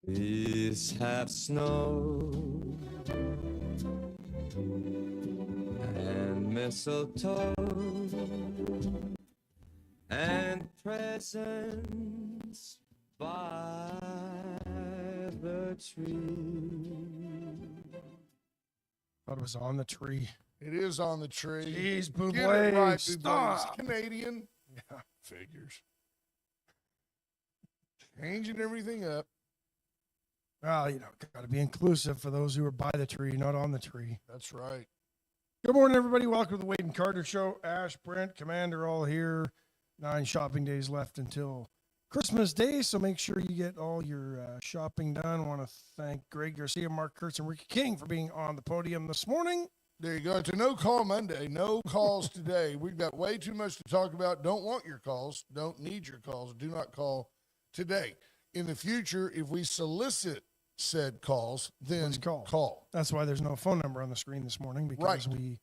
Please have snow and mistletoe and presents by the tree. Thought it was on the tree. It is on the tree. Jeez, Boo Get it right, Boo stop. Blaze. Canadian. Yeah. Figures. Changing everything up. Well, got to be inclusive for those who are by the tree, not on the tree. That's right. Good morning, everybody. Welcome to the Wade and Carter Show. Ash, Brent, Commander, all here. 9 shopping days left until Christmas Day, so make sure you get all your shopping done. I want to thank Greg Garcia, Mark Kurtz, and Ricky King for being on the podium this morning. There you go. It's a no-call Monday. No calls today. We've got way too much to talk about. Don't want your calls. Don't need your calls. Do not call today. In the future, if we solicit said calls, then call. That's why there's no phone number on the screen this morning, because we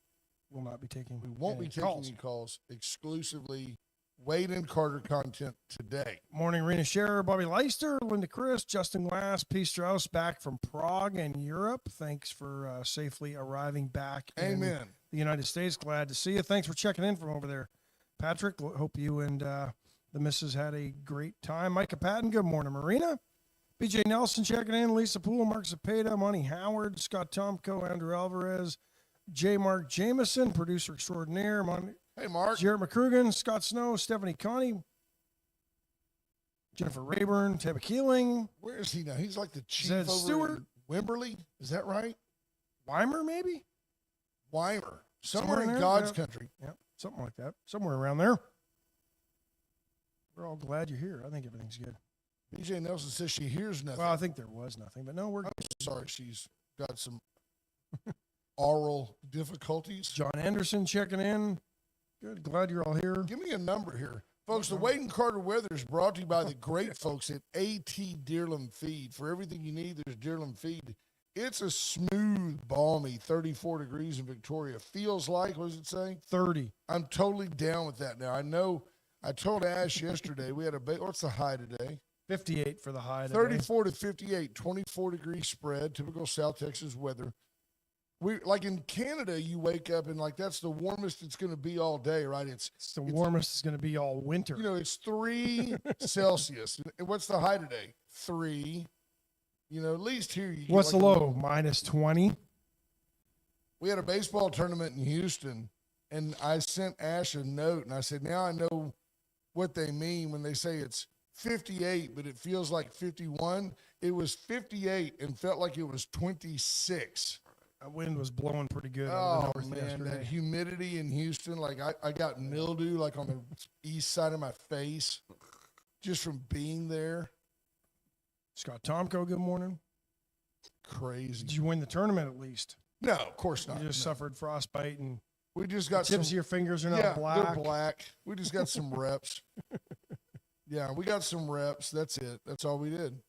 will not be taking We won't be taking calls. any calls. Exclusively Wade and Carter content today. Morning, Rena Scherer, Bobby Leister, Linda Chris, Justin Glass, P. Strauss, back from Prague and Europe. Thanks for safely arriving back in the United States. Glad to see you. Thanks for checking in from over there, Patrick. Hope you and the missus had a great time. Micah Patton, good morning, Marina. BJ Nelson checking in, Lisa Poole, Mark Zapata, Monty Howard, Scott Tomko, Andrew Alvarez, J. Mark Jameson, producer extraordinaire, Hey, Mark. Jared McCrugan, Scott Snow, Stephanie Connie, Jennifer Rayburn, Tabba Keeling. Where is he now? He's like the chief over Stewart? in Wimberley. Is that right? Weimer, maybe? Weimer. Somewhere in there? God's country. Yep, something like that. Somewhere around there. We're all glad you're here. I think everything's good. BJ Nelson says she hears nothing. Well, I think there was nothing, but no, we're good. I'm sorry she's got some oral difficulties. John Anderson checking in. Good. Glad you're all here. Give me a number here. Folks, the Wade and Carter weather is brought to you by the great folks at AT Deerland Feed. For everything you need, there's Deerland Feed. It's a smooth, balmy 34 degrees in Victoria. Feels like, what does it say? 30. I'm totally down with that now. I know I told Ash yesterday we had what's the high today? 58 for the high today. 34 to 58, 24-degree spread, typical South Texas weather. We like in Canada, you wake up and like that's the warmest it's going to be all day, right? It's the warmest it's going to be all winter. It's 3 Celsius. And what's the high today? 3. At least here you. What's the low? Minus 20. We had a baseball tournament in Houston, and I sent Ash a note, and I said, now I know what they mean when they say it's 58, but it feels like 51. It was 58 and felt like it was 26. That wind was blowing pretty good. Oh, man, that humidity in Houston. Like, I got mildew, like, on the east side of my face just from being there. Scott Tomko, good morning. Crazy. Did you win the tournament at least? No, of course not. You just suffered frostbite and we just got tips of your fingers are not black. They're black. We just got some reps. Yeah, we got some reps. That's it. That's all we did.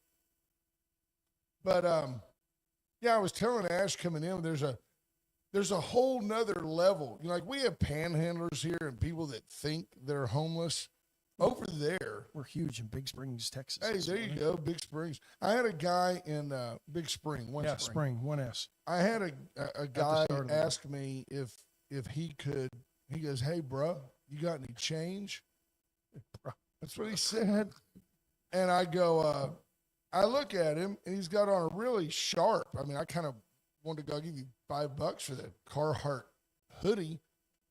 But, I was telling Ash coming in, there's a whole nother level. Like we have panhandlers here and people that think they're homeless. Over there. We're huge in Big Springs, Texas. Hey, there you go, Big Springs. I had a guy in Big Spring, Spring, 1S. I had a guy ask me if he could. He goes, hey, bro, you got any change? That's what he said. And I go, I look at him, and he's got on a really sharp, I kind of wanted to go give you $5 for that Carhartt hoodie.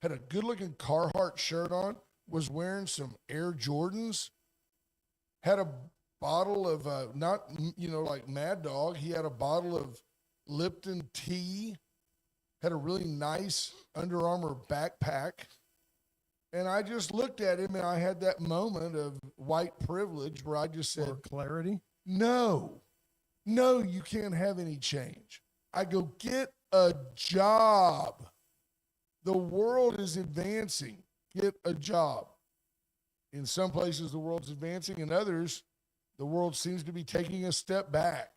Had a good-looking Carhartt shirt on, was wearing some Air Jordans, had a bottle of, not, like Mad Dog. He had a bottle of Lipton tea, had a really nice Under Armour backpack. And I just looked at him, and I had that moment of white privilege where I just said, or clarity? No, you can't have any change. I go, get a job. The world is advancing. Get a job. In some places, the world's advancing. In others, the world seems to be taking a step back.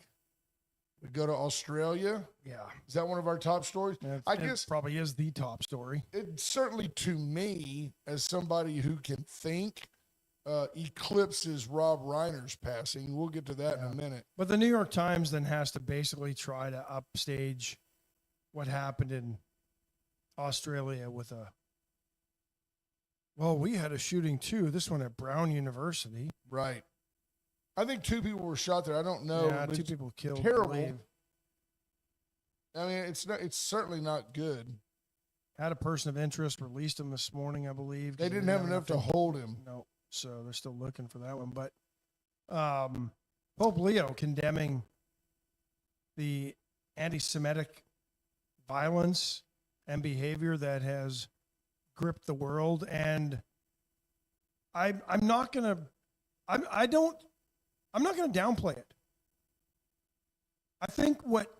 We go to Australia. Yeah. Is that one of our top stories? I guess probably is the top story. It certainly, to me, as somebody who can think eclipses Rob Reiner's passing. We'll get to that in a minute. But the New York Times then has to basically try to upstage what happened in Australia with we had a shooting too. This one at Brown University. Right. I think 2 people were shot there. I don't know. Yeah, 2 people killed. Terrible. I mean, it's certainly not good. Had a person of interest, released him this morning, I believe. They didn't have enough to hold him. No, so they're still looking for that one. But Pope Leo condemning the anti-Semitic violence and behavior that has gripped the world, and I'm not gonna downplay it. I think what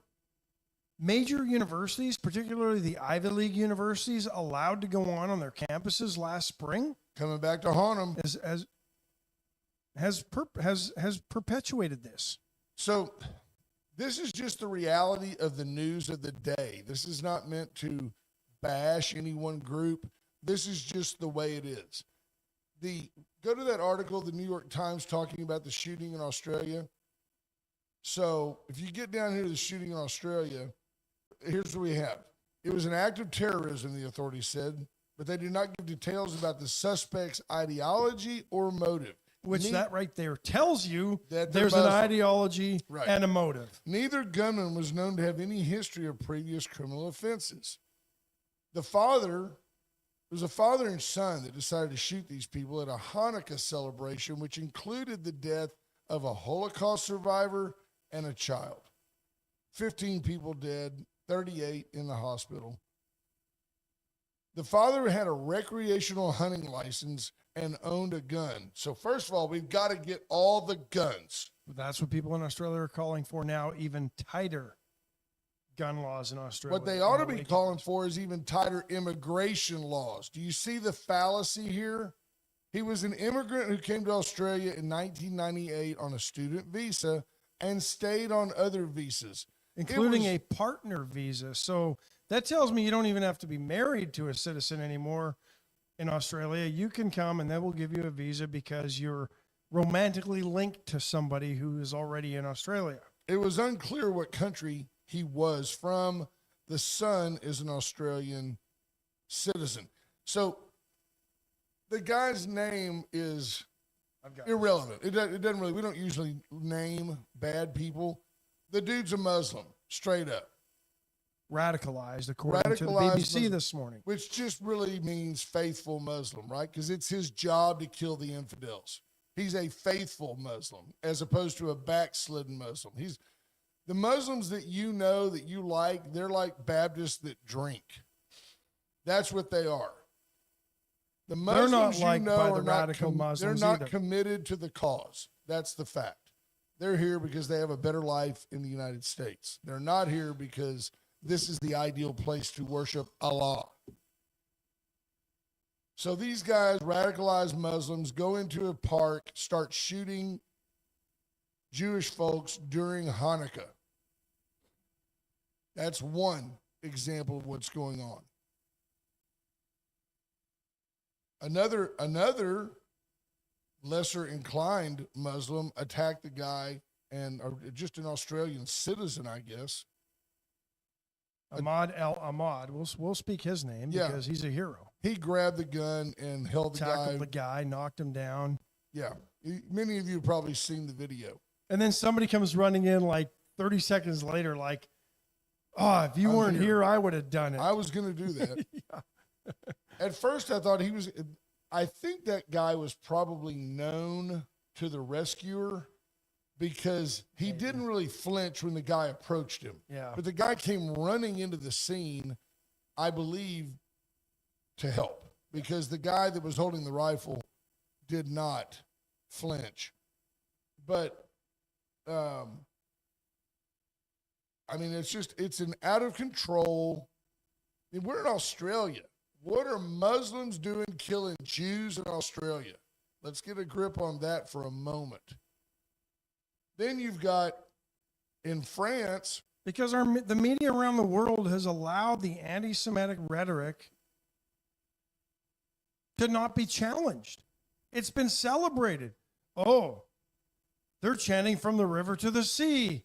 major universities, particularly the Ivy League universities, allowed to go on their campuses last spring, coming back to haunt them, has perpetuated this. So this is just the reality of the news of the day. This is not meant to bash any one group. This is just the way it is. Go to that article, the New York Times, talking about the shooting in Australia. So if you get down here to the shooting in Australia, here's what we have. It was an act of terrorism, the authorities said, but they do not give details about the suspect's ideology or motive. Which that right there tells you that there's an ideology and a motive. Neither gunman was known to have any history of previous criminal offenses. It was a father and son that decided to shoot these people at a Hanukkah celebration, which included the death of a Holocaust survivor and a child. 15 people dead, 38 in the hospital. The father had a recreational hunting license and owned a gun. So first of all, we've got to get all the guns. That's what people in Australia are calling for now, even tighter gun laws in Australia. What they ought to be calling for is even tighter immigration laws. Do you see the fallacy here? He was an immigrant who came to Australia in 1998 on a student visa and stayed on other visas, including a partner visa. So that tells me you don't even have to be married to a citizen anymore in Australia. You can come and they will give you a visa because you're romantically linked to somebody who is already in Australia. It was unclear what country he was from. The son is an Australian citizen. So the guy's name is irrelevant. It doesn't really, we don't usually name bad people. The dude's a Muslim, straight up. Radicalized, according to the BBC Muslim, this morning. Which just really means faithful Muslim, right? Because it's his job to kill the infidels. He's a faithful Muslim as opposed to a backslidden Muslim. The Muslims that you know, that you like, they're like Baptists that drink. That's what they are. The Muslims they're not liked by the radical Muslims. They're not committed to the cause. That's the fact. They're here because they have a better life in the United States. They're not here because this is the ideal place to worship Allah. So these guys, radicalized Muslims, go into a park, start shooting Jewish folks during Hanukkah. That's one example of what's going on. Another lesser inclined Muslim attacked the guy, and just an Australian citizen, I guess. Ahmad Ahmad. We'll speak his name because he's a hero. He grabbed the gun and held Tackled the guy, knocked him down. Yeah. Many of you have probably seen the video. And then somebody comes running in like 30 seconds later, like, oh, if you weren't here, I would have done it. I was going to do that. At first, I thought I think that guy was probably known to the rescuer because he didn't really flinch when the guy approached him. Yeah. But the guy came running into the scene, I believe, to help because the guy that was holding the rifle did not flinch. But, I mean, it's an out of control. I mean, we're in Australia. What are Muslims doing killing Jews in Australia? Let's get a grip on that for a moment. Then you've got in France. Because the media around the world has allowed the anti-Semitic rhetoric to not be challenged. It's been celebrated. Oh, they're chanting from the river to the sea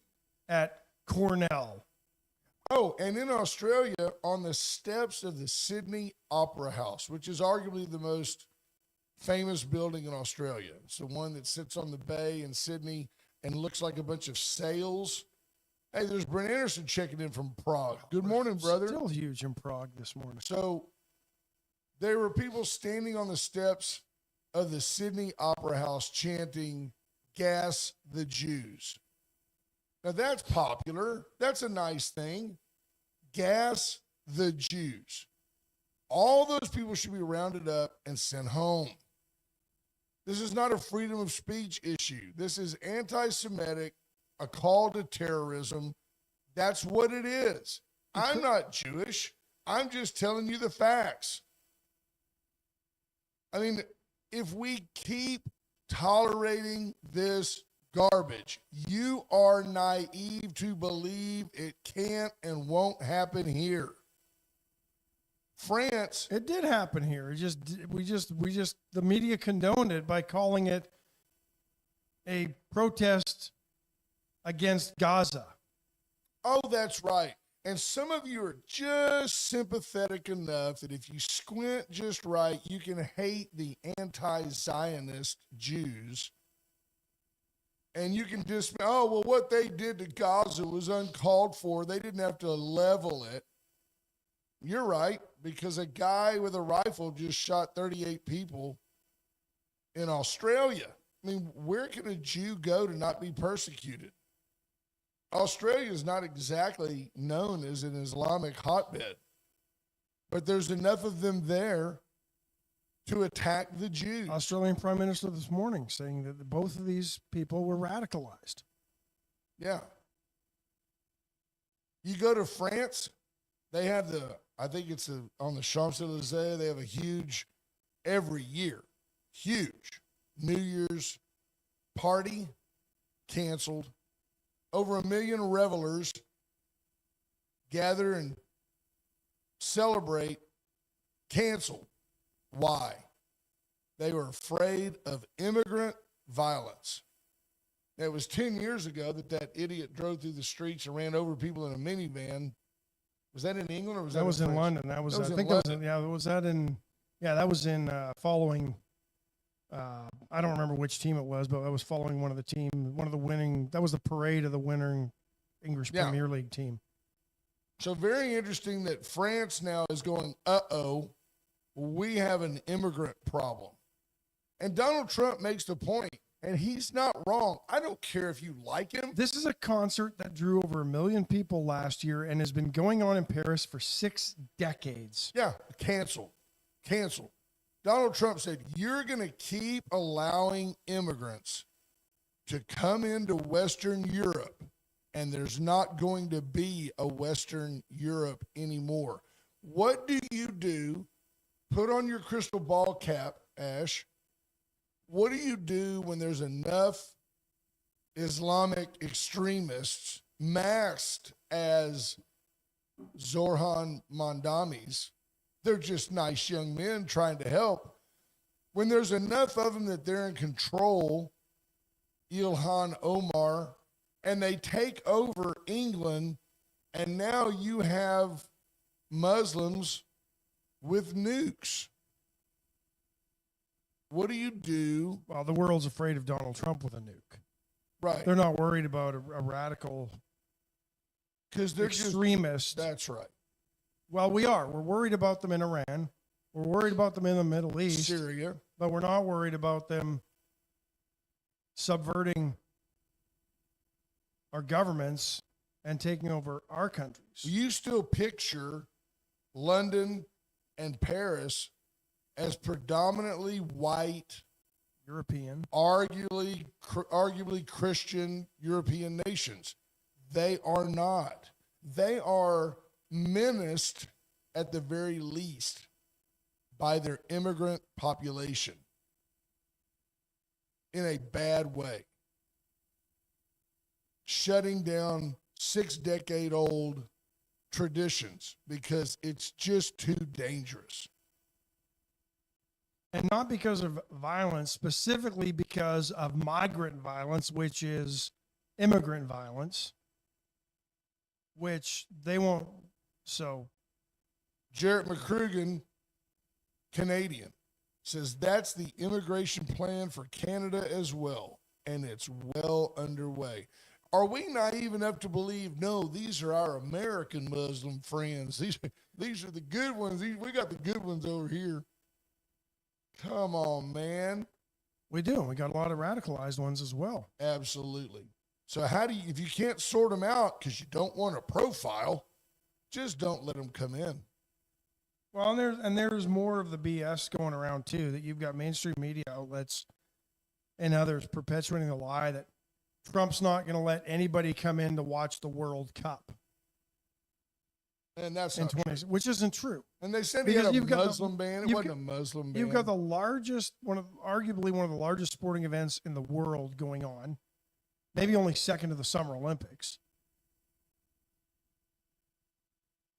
at Cornell. Oh, and in Australia, on the steps of the Sydney Opera House, which is arguably the most famous building in Australia. It's the one that sits on the bay in Sydney and looks like a bunch of sails. Hey, there's Brent Anderson checking in from Prague. Good morning, brother. Still huge in Prague this morning. So there were people standing on the steps of the Sydney Opera House chanting, "Gas the Jews." Now that's popular. That's a nice thing. Gas the Jews. All those people should be rounded up and sent home. This is not a freedom of speech issue. This is anti-Semitic, a call to terrorism. That's what it is. I'm not Jewish. I'm just telling you the facts. I mean, if we keep tolerating this garbage, you are naive to believe it can't and won't happen here. France. It did happen here. The media condoned it by calling it a protest against Gaza. Oh, that's right. And some of you are just sympathetic enough that if you squint just right, you can hate the anti-Zionist Jews. And you can just, oh, well, what they did to Gaza was uncalled for. They didn't have to level it. You're right, because a guy with a rifle just shot 38 people in Australia. I mean, where can a Jew go to not be persecuted? Australia is not exactly known as an Islamic hotbed, but there's enough of them there to attack the Jews. Australian Prime Minister this morning saying that both of these people were radicalized. Yeah. You go to France, they have I think it's on the Champs-Élysées, they have a huge, every year, huge New Year's party, canceled. Over 1 million revelers gather and celebrate, canceled. Why? They were afraid of immigrant violence. It was 10 years ago that idiot drove through the streets and ran over people in a minivan. Was that in England or was that That was in France? London. That was following. I don't remember which team it was, but I was following one of the winning. That was the parade of the winning English Premier League team. So very interesting that France now is going, uh-oh, we have an immigrant problem. And Donald Trump makes the point, and he's not wrong. I don't care if you like him. This is a concert that drew over 1 million people last year and has been going on in Paris for 6 decades. Yeah, canceled. Donald Trump said, you're going to keep allowing immigrants to come into Western Europe, and there's not going to be a Western Europe anymore. What do you do? Put on your crystal ball cap, Ash. What do you do when there's enough Islamic extremists masked as Zorhan Mandamis? They're just nice young men trying to help. When there's enough of them that they're in control, Ilhan Omar, and they take over England, and now you have Muslims with nukes. What do you do? Well, the world's afraid of Donald Trump with a nuke. Right. They're not worried about a radical because they're extremist. That's right. Well, we are. We're worried about them in Iran. We're worried about them in the Middle East. Syria. But we're not worried about them subverting our governments and taking over our countries. You still picture London and Paris as predominantly white, European, arguably Christian European nations. They are not. They are menaced at the very least by their immigrant population in a bad way, shutting down 6-decade-old traditions because it's just too dangerous. And not because of violence, specifically because of migrant violence, which is immigrant violence, which they won't. So, Jarrett McCrugan, Canadian, says that's the immigration plan for Canada as well, and it's well underway. Are we naive enough to believe, no, these are our American Muslim friends? These are the good ones. We got the good ones over here. Come on, man. we do. We got a lot of radicalized ones as well. Absolutely. So how do you, if you can't sort them out because you don't want a profile, just don't let them come in. Well, and there's more of the BS going around too, that you've got mainstream media outlets and others perpetuating the lie that Trump's not going to let anybody come in to watch the World Cup. And that's in not 20, true. which isn't true. And they said he had a Muslim ban. It wasn't a Muslim ban. You've got the largest, arguably one of the largest sporting events in the world going on, maybe only second to the Summer Olympics.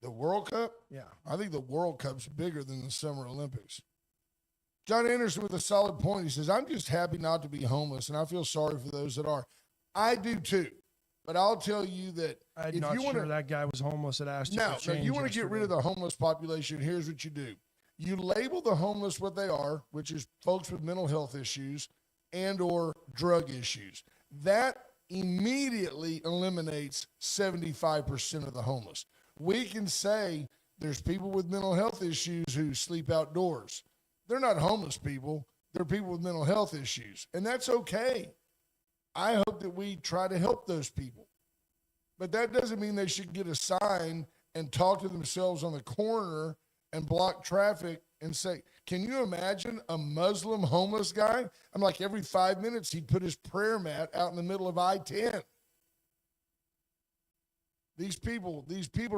The World Cup? Yeah. I think the World Cup's bigger than the Summer Olympics. John Anderson with a solid point. He says, I'm just happy not to be homeless, and I feel sorry for those that are. I do too. But I'll tell you that I'm not sure that guy was homeless that asked you for change. No, you want to get rid of the homeless population, here's what you do. You label the homeless what they are, which is folks with mental health issues and or drug issues. That immediately eliminates 75% of the homeless. We can say there's people with mental health issues who sleep outdoors. They're not homeless people. They're people with mental health issues, and that's okay. I hope that we try to help those people. But that doesn't mean they should get a sign and talk to themselves on the corner and block traffic and say, can you imagine a Muslim homeless guy? I'm like, every 5 minutes he'd put his prayer mat out in the middle of I-10. These people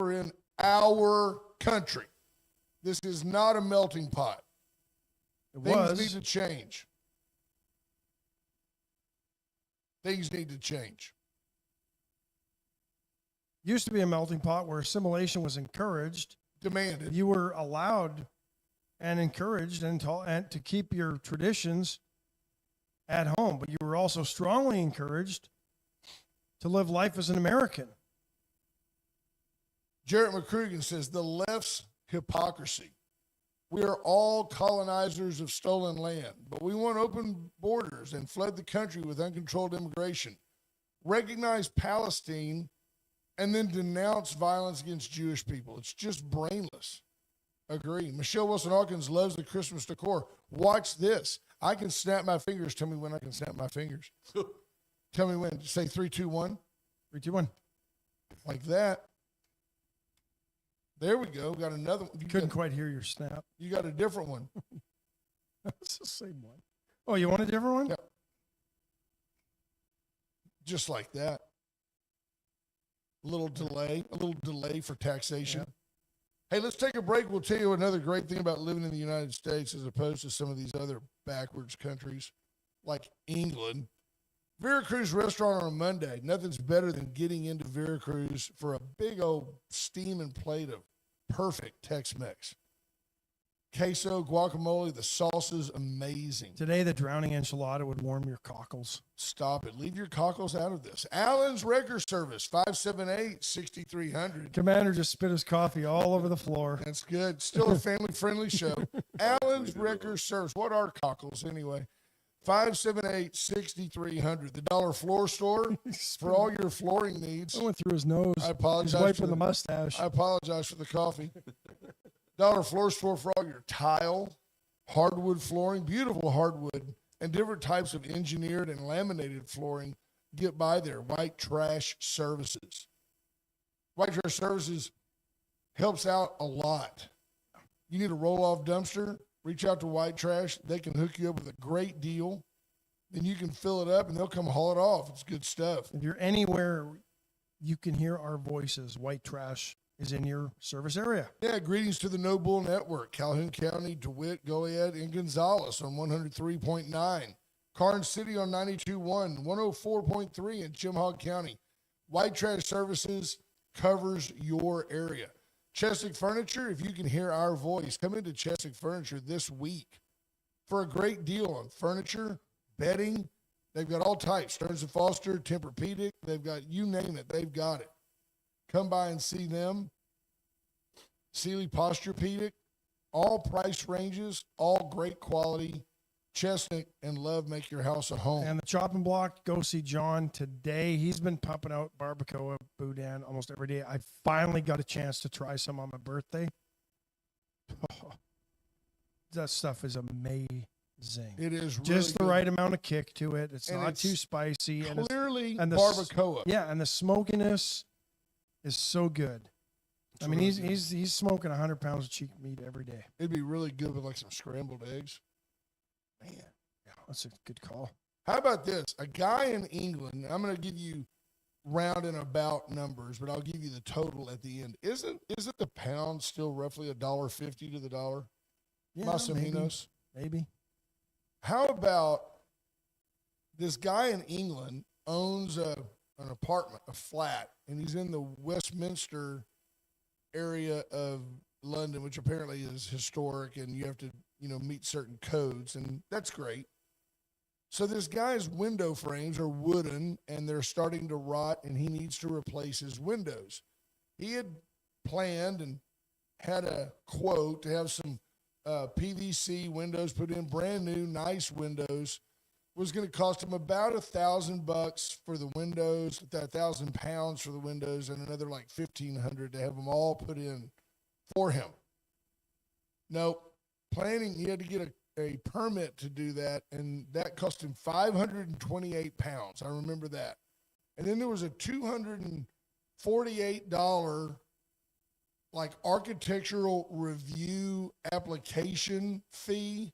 are in our country. This is not a melting pot. Things need to change. Things need to change. Used to be a melting pot where assimilation was encouraged, demanded. You were allowed and encouraged and to keep your traditions at home, but you were also strongly encouraged to live life as an American. Jarrett McCrugan says the left's hypocrisy. We are all colonizers of stolen land, but we want open borders and flood the country with uncontrolled immigration. Recognize Palestine and then denounce violence against Jewish people. It's just brainless. Agree. Michelle Wilson-Hawkins loves the Christmas decor. Watch this. I can snap my fingers. Tell me when I can snap my fingers. Tell me when. Say 3, 2, 1. 3, 2, 1. Like that. There we go. Got another one. You couldn't quite hear your snap. You got a different one. That's the same one. Oh, you want a different one? Yep. Just like that. A little delay for taxation. Yep. Hey, let's take a break. We'll tell you another great thing about living in the United States as opposed to some of these other backwards countries like England. Veracruz restaurant on a Monday. Nothing's better than getting into Veracruz for a big old steaming plate of perfect Tex-Mex. Queso, guacamole, the sauce is amazing. Today, the drowning enchilada would warm your cockles. Stop it. Leave your cockles out of this. Allen's Wrecker Service, 578-6300. Commander just spit his coffee all over the floor. That's good. Still a family-friendly show. Allen's Wrecker Service. What are cockles anyway? 578-6300. The Dollar Floor Store for all your flooring needs. I went through his nose. I apologize. He's wiping the mustache. I apologize for the coffee. Dollar Floor Store for all your tile, hardwood flooring, beautiful hardwood, and different types of engineered and laminated flooring. Get by there. White Trash Services. White Trash Services helps out a lot. You need a roll-off dumpster? Reach out to White Trash. They can hook you up with a great deal. Then you can fill it up, and they'll come haul it off. It's good stuff. If you're anywhere you can hear our voices, White Trash is in your service area. Yeah, greetings to the No Bull Network. Calhoun County, DeWitt, Goliad, and Gonzales on 103.9. Karnes City on 92.1, 104.3 in Chimhog County. White Trash Services covers your area. Chesick Furniture, if you can hear our voice, come into Chesick Furniture this week. for a great deal on furniture, bedding. They've got all types, Stearns & Foster, Tempur-Pedic. They've got, you name it, they've got it. Come by and see them. Sealy Posturepedic, all price ranges, all great quality. Chestnut and Love make your house a home. And the chopping block, go see John today. He's been pumping out barbacoa, boudin almost every day. I finally got a chance to try some on my birthday. Oh, that stuff is amazing. It is really just the good. Right amount of kick to it. It's and not it's too spicy. Clearly and barbacoa. Yeah, and the smokiness is so good. I mean, really he's smoking 100 pounds of cheek meat every day. It'd be really good with like some scrambled eggs. Man, yeah, that's a good call. How about this? A guy in England, I'm going to give you round and about numbers, but I'll give you the total at the end. Isn't the pound still roughly $1.50 to the dollar? Yeah, Massaminos? Maybe. How about this guy in England owns an apartment, a flat, and he's in the Westminster area of London, which apparently is historic, and you have to, meet certain codes, and that's great. So this guy's window frames are wooden, and they're starting to rot, and he needs to replace his windows. He had planned and had a quote to have some PVC windows put in, brand new, nice windows. Was going to cost him about $1,000 for the windows, £1,000 for the windows, and another like $1,500 to have them all put in for him. Nope. Planning, he had to get a permit to do that, and that cost him 528 pounds. I remember that. And then there was a $248 like architectural review application fee,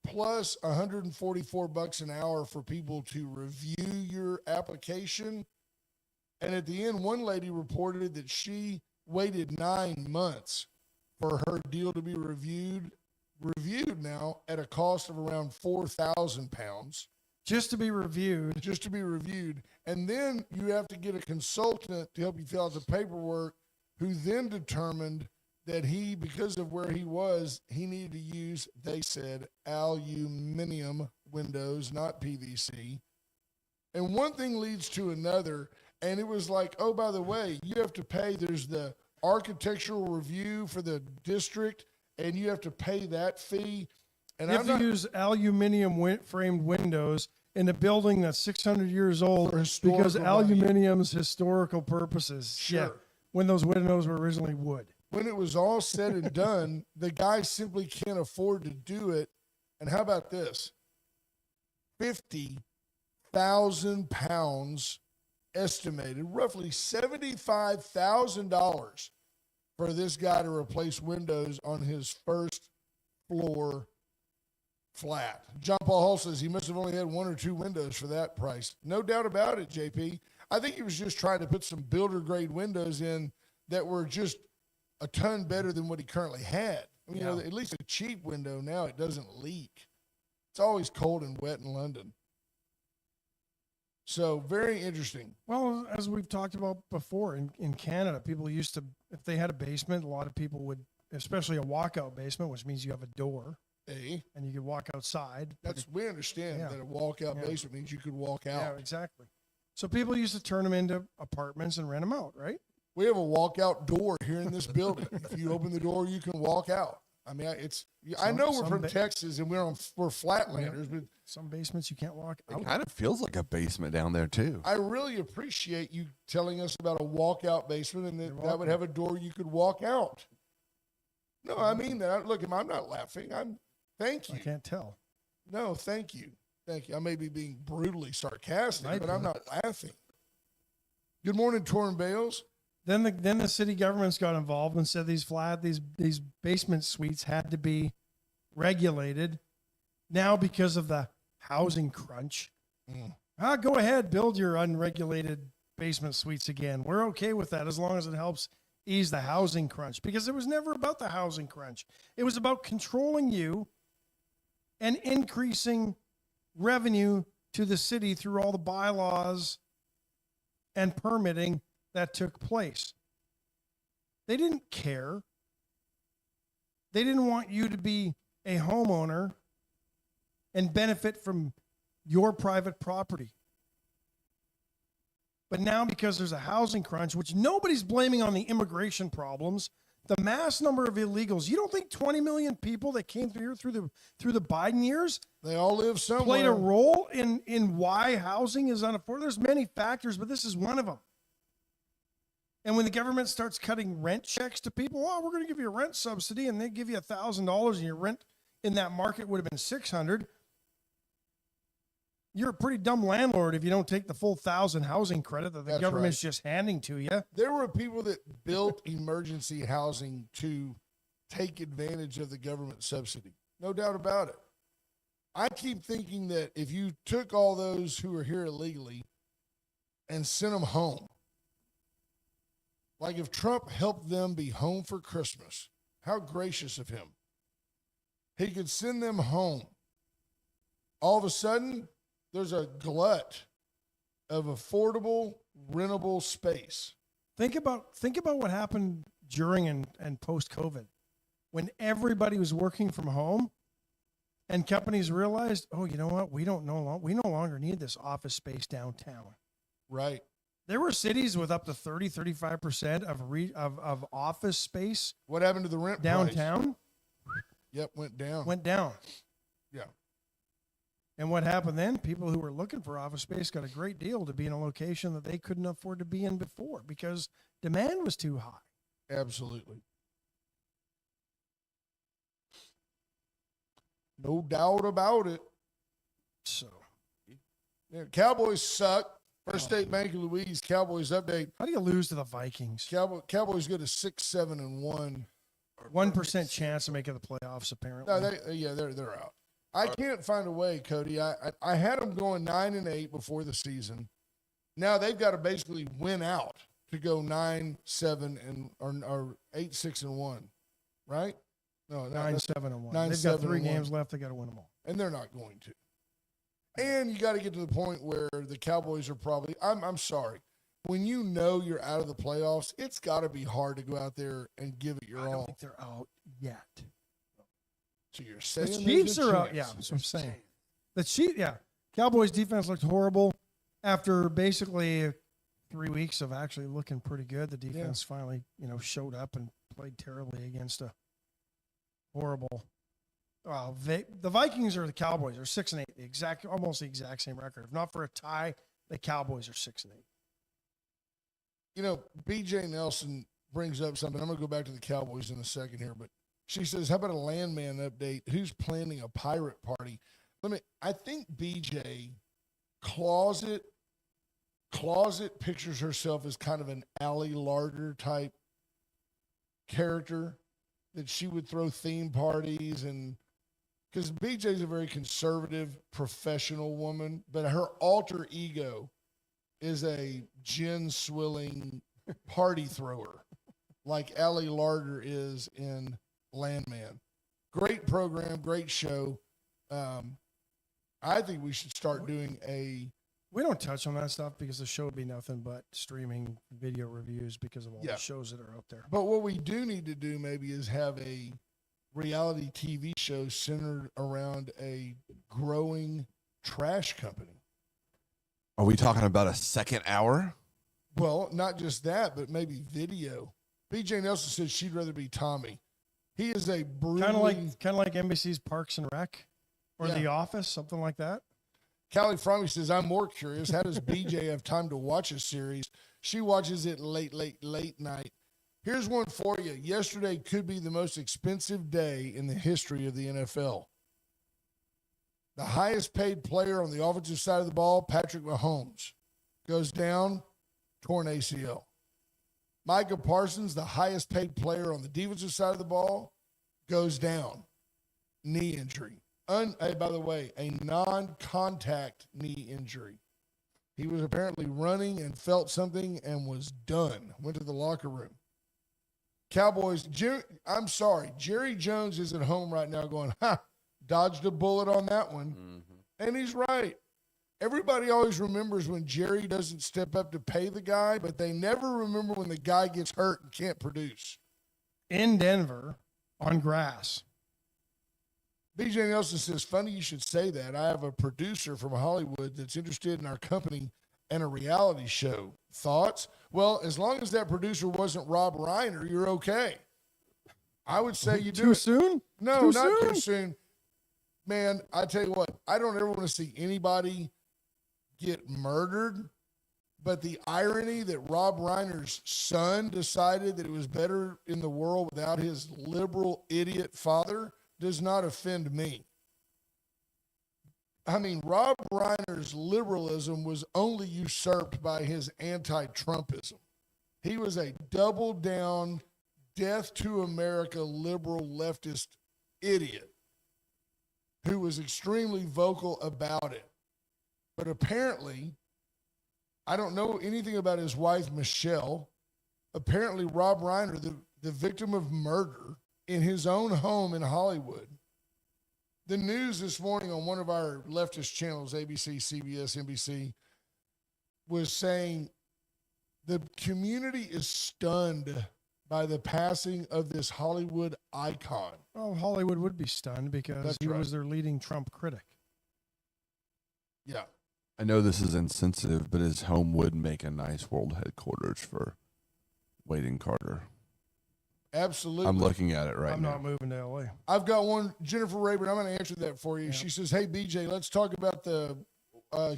plus $144 an hour for people to review your application. And at the end, one lady reported that she waited 9 months for her deal to be reviewed now at a cost of around 4,000 pounds. Just to be reviewed. Just to be reviewed. And then you have to get a consultant to help you fill out the paperwork, who then determined that because of where he was, he needed to use, they said, aluminum windows, not PVC. And one thing leads to another. And it was like, oh, by the way, you have to pay. There's the architectural review for the district, and you have to pay that fee. And you have to use aluminum framed windows in a building that's 600 years old because aluminum's historical purposes. Sure. Yeah, when those windows were originally wood. When it was all said and done, the guy simply can't afford to do it. And how about this? 50,000 pounds estimated, roughly $75,000 for this guy to replace windows on his first floor flat. John Paul Hull says he must have only had 1 or 2 windows for that price. No doubt about it, JP. I think he was just trying to put some builder grade windows in that were just a ton better than what he currently had. I mean, at least a cheap window now, it doesn't leak. It's always cold and wet in London. So very interesting. Well, as we've talked about before, in Canada, people used to, if they had a basement, a lot of people would, especially a walkout basement, which means you have a door. And you could walk outside. We understand that a walkout basement means you could walk out. Yeah, exactly. So people used to turn them into apartments and rent them out, right? We have a walkout door here in this building. If you open the door, you can walk out. I mean, I know we're from Texas and we're flatlanders, but some basements you can't walk out. It kind of feels like a basement down there too. I really appreciate you telling us about a walkout basement and that would have a door you could walk out. No, I mean that. Look, I'm not laughing. Thank you. I can't tell. No, thank you. Thank you. I may be being brutally sarcastic, but I'm not laughing. Good morning, Torrin Bales. Then the city governments got involved and said these basement suites had to be regulated. Now because of the housing crunch, go ahead, build your unregulated basement suites again. We're okay with that as long as it helps ease the housing crunch, because it was never about the housing crunch. It was about controlling you and increasing revenue to the city through all the bylaws and permitting that took place. They didn't care. They didn't want you to be a homeowner and benefit from your private property. But now, because there's a housing crunch, which nobody's blaming on the immigration problems, the mass number of illegals, you don't think 20 million people that came through here through the Biden years, they all live somewhere, played a role in why housing is unaffordable? There's many factors, but this is one of them. And when the government starts cutting rent checks to people, well, we're going to give you a rent subsidy, and they give you $1,000, and your rent in that market would have been $600. You're a pretty dumb landlord if you don't take the full $1,000 housing credit that the government's just handing to you. There were people that built emergency housing to take advantage of the government subsidy. No doubt about it. I keep thinking that if you took all those who are here illegally and sent them home, like if Trump helped them be home for Christmas, how gracious of him. He could send them home. All of a sudden, there's a glut of affordable, rentable space. Think about what happened during and post-COVID, when everybody was working from home, and companies realized, oh, you know what? We no longer need this office space downtown. Right. There were cities with up to 35% of office space. What happened to the rent downtown? Price? Yep, went down. Yeah. And what happened then? People who were looking for office space got a great deal to be in a location that they couldn't afford to be in before because demand was too high. Absolutely. No doubt about it. So, yeah, Cowboys suck. First State Bank of Louise, Cowboys update. How do you lose to the Vikings? Cowboys go to 6-7-1. 1% chance of making the playoffs, apparently. No, they're out. I can't find a way, Cody. I had them going 9-8 before the season. Now they've got to basically win out to go 9-7 or 8-6-1, right? No, 9-7-1. They've got 3 games left. They got to win them all, and they're not going to. And you got to get to the point where the Cowboys are probably. I'm sorry. When you know you're out of the playoffs, it's got to be hard to go out there and give it your all. I don't think they're out yet. So you're saying the Chiefs are out. Yeah, that's what I'm saying. The Chiefs, yeah. Cowboys defense looked horrible after basically 3 weeks of actually looking pretty good. The defense finally, showed up and played terribly against a horrible. Well, the Vikings or the Cowboys are 6-8, almost the exact same record. If not for a tie, the Cowboys are 6-8. BJ Nelson brings up something. I'm going to go back to the Cowboys in a second here, but she says, how about a landman update? Who's planning a pirate party? I think BJ closet pictures herself as kind of an Allie Larder type character, that she would throw theme parties, and because BJ's a very conservative, professional woman, but her alter ego is a gin-swilling party thrower like Allie Larder is in Landman. Great program, great show. I think we should start doing we don't touch on that stuff because the show would be nothing but streaming video reviews because of all the shows that are out there. But what we do need to do maybe is have a reality TV show centered around a growing trash company. Are we talking about a second hour? Well, not just that, but maybe video. BJ Nelson said she'd rather be Tommy. He is a brutally... Kind of like NBC's Parks and Rec or The Office, something like that. Callie Frommy says, I'm more curious. How does BJ have time to watch a series? She watches it late night. Here's one for you. Yesterday could be the most expensive day in the history of the NFL. The highest paid player on the offensive side of the ball, Patrick Mahomes, goes down, torn ACL. Micah Parsons, the highest paid player on the defensive side of the ball, goes down, knee injury. By the way, a non-contact knee injury. He was apparently running and felt something and was done. Went to the locker room. Cowboys, Jerry Jones is at home right now going, dodged a bullet on that one. Mm-hmm. And he's right. Everybody always remembers when Jerry doesn't step up to pay the guy, but they never remember when the guy gets hurt and can't produce. In Denver, on grass, BJ Nelson says, funny you should say that. I have a producer from Hollywood that's interested in our company and a reality show. Thoughts? Well, as long as that producer wasn't Rob Reiner, you're okay. I would say you do Too it. soon? No, Too not soon? too soon. Man, I tell you what, I don't ever want to see anybody get murdered. But the irony that Rob Reiner's son decided that it was better in the world without his liberal idiot father does not offend me. I mean, Rob Reiner's liberalism was only usurped by his anti-Trumpism. He was a double-down, death to America liberal leftist idiot who was extremely vocal about it. But apparently, I don't know anything about his wife, Michelle. Apparently, Rob Reiner, the victim of murder in his own home in Hollywood. The news this morning on one of our leftist channels, ABC, CBS, NBC, was saying the community is stunned by the passing of this Hollywood icon. Well, Hollywood would be stunned because he was their leading Trump critic. Yeah. I know this is insensitive, but his home would make a nice world headquarters for Wade and Carter. Absolutely. I'm looking at it right I'm now. not moving to L.A. I've got one, Jennifer Rayburn. I'm going to answer that for you. Yep. She says, hey, BJ, let's talk about the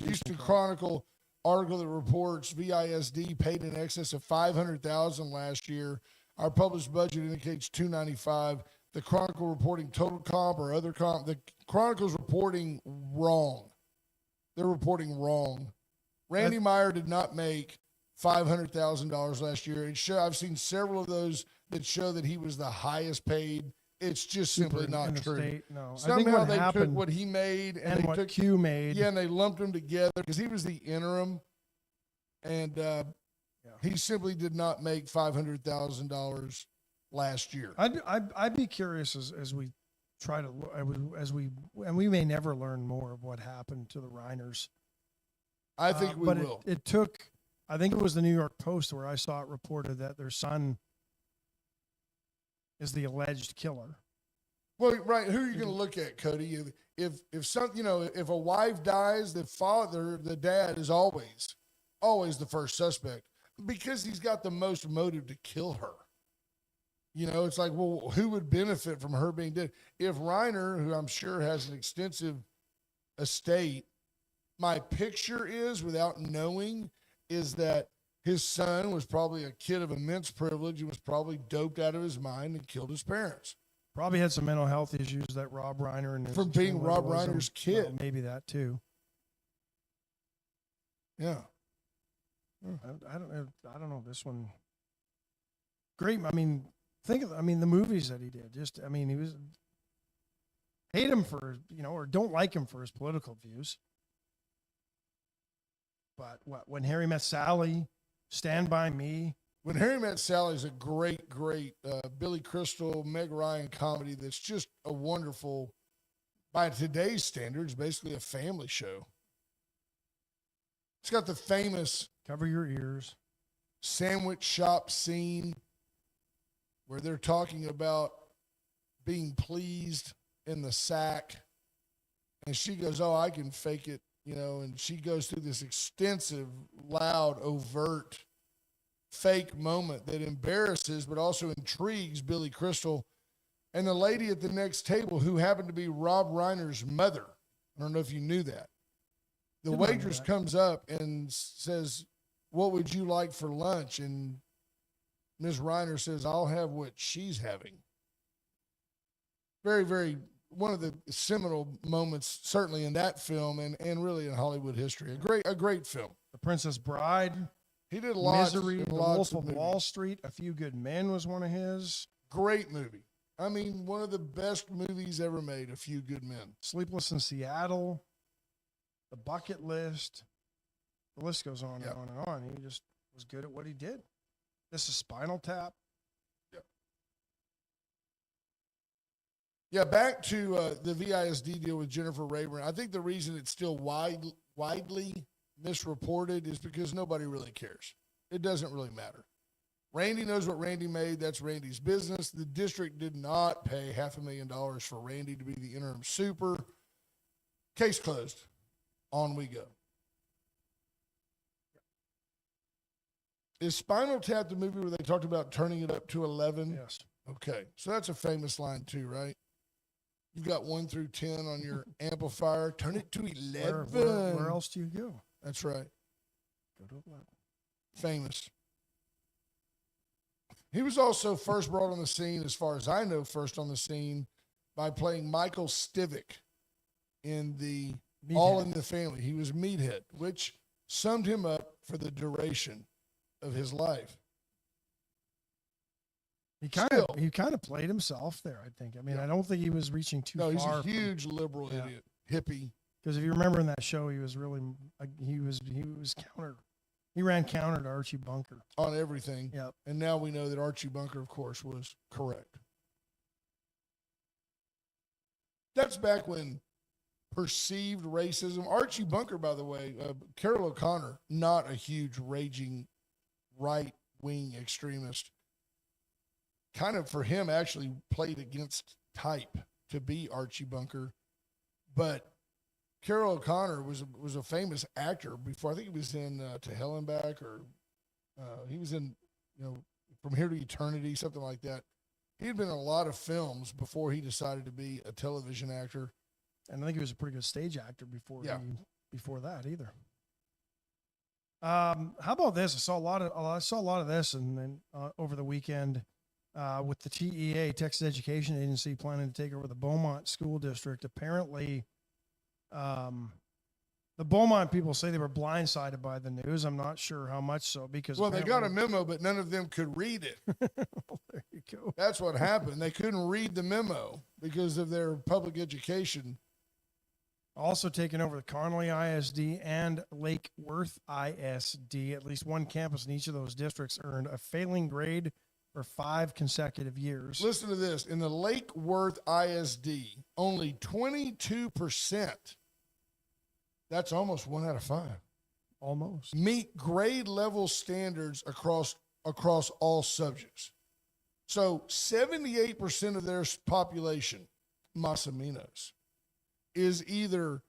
Houston Chronicle article that reports VISD paid in excess of $500,000 last year. Our published budget indicates $295. The Chronicle reporting total comp or other comp. The Chronicle's reporting wrong. They're reporting wrong. Randy Meyer did not make $500,000 last year. I've seen several of those that show that he was the highest paid. It's just simply not true. No. Somehow I think what they happened, took what he made and they what took Q made. Yeah, and they lumped them together because he was the interim, and he simply did not make $500,000 last year. I'd be curious as we try to and we may never learn more of what happened to the Reiners. I think we will. It took. I think it was the New York Post where I saw it reported that their son is the alleged killer. Well, right. Who are you going to look at, Cody? If if a wife dies, the dad is always the first suspect because he's got the most motive to kill her. It's like, well, who would benefit from her being dead? If Reiner, who I'm sure has an extensive estate, my picture is, without knowing, is that his son was probably a kid of immense privilege and was probably doped out of his mind and killed his parents. Probably had some mental health issues that Rob Reiner and from being Rob Reiner's kid. Well, maybe that too. Yeah. I don't know this one. Great. I mean, the movies that he did. He was hate him for or don't like him for his political views. But when Harry Met Sally, Stand By Me. When Harry Met Sally is a great Billy Crystal, Meg Ryan comedy that's just a wonderful, by today's standards, basically a family show. It's got the famous Cover Your Ears sandwich shop scene where they're talking about being pleased in the sack. And she goes, oh, I can fake it, and she goes through this extensive, loud, overt, fake moment that embarrasses but also intrigues Billy Crystal and the lady at the next table who happened to be Rob Reiner's mother. I don't know if you knew that. The waitress comes up and says, what would you like for lunch? And Ms. Reiner says, I'll have what she's having. Very, very, one of the seminal moments, certainly in that film and really in Hollywood history. A great film. The Princess Bride. He did lots. Misery, The lots Wolf of Wall Street, A Few Good Men was one of his. Great movie. I mean, one of the best movies ever made, A Few Good Men. Sleepless in Seattle, The Bucket List. The list goes on and on and on. He just was good at what he did. This is Spinal Tap. Yeah, back to the VISD deal with Jennifer Rayburn. I think the reason it's still widely misreported is because nobody really cares. It doesn't really matter. Randy knows what Randy made. That's Randy's business. The district did not pay $500,000 for Randy to be the interim super. Case closed. On we go. Is Spinal Tap the movie where they talked about turning it up to 11? Yes. Okay. So that's a famous line too, right? You've got 1 through 10 on your amplifier. Turn it to 11. Where else do you go? That's right. Go to 11. Famous. He was also first brought on the scene, as far as I know, first on the scene by playing Michael Stivic in the All in the Family. He was Meathead, which summed him up for the duration of his life. He kind of played himself there, I think. I mean, Yeah. I don't think he was reaching too far. No, he's a huge liberal idiot, hippie. Because if you remember in that show, he was really he was counter. He ran counter to Archie Bunker on everything. Yep. And now we know that Archie Bunker, of course, was correct. That's back when perceived racism. Archie Bunker, by the way, Carol O'Connor, not a huge raging right-wing extremist. Kind of for him, actually played against type to be Archie Bunker. But Carol O'Connor was a famous actor before. I think he was in To Hell and Back, or he was in, From Here to Eternity, something like that. He had been in a lot of films before he decided to be a television actor. And I think he was a pretty good stage actor before that either. How about this? I saw a lot of this, and then over the weekend with the TEA, Texas Education Agency, planning to take over the Beaumont School District. Apparently, the Beaumont people say they were blindsided by the news. I'm not sure how much so, because they got a memo, but none of them could read it. Well, there you go. That's what happened. They couldn't read the memo because of their public education. Also taking over the Connolly ISD and Lake Worth ISD. At least one campus in each of those districts earned a failing grade for 5 consecutive years. Listen to this. In the Lake Worth ISD, only 22%, that's almost 1 out of 5, almost, meet grade level standards across all subjects. So 78% of their population, Masaminos, is either,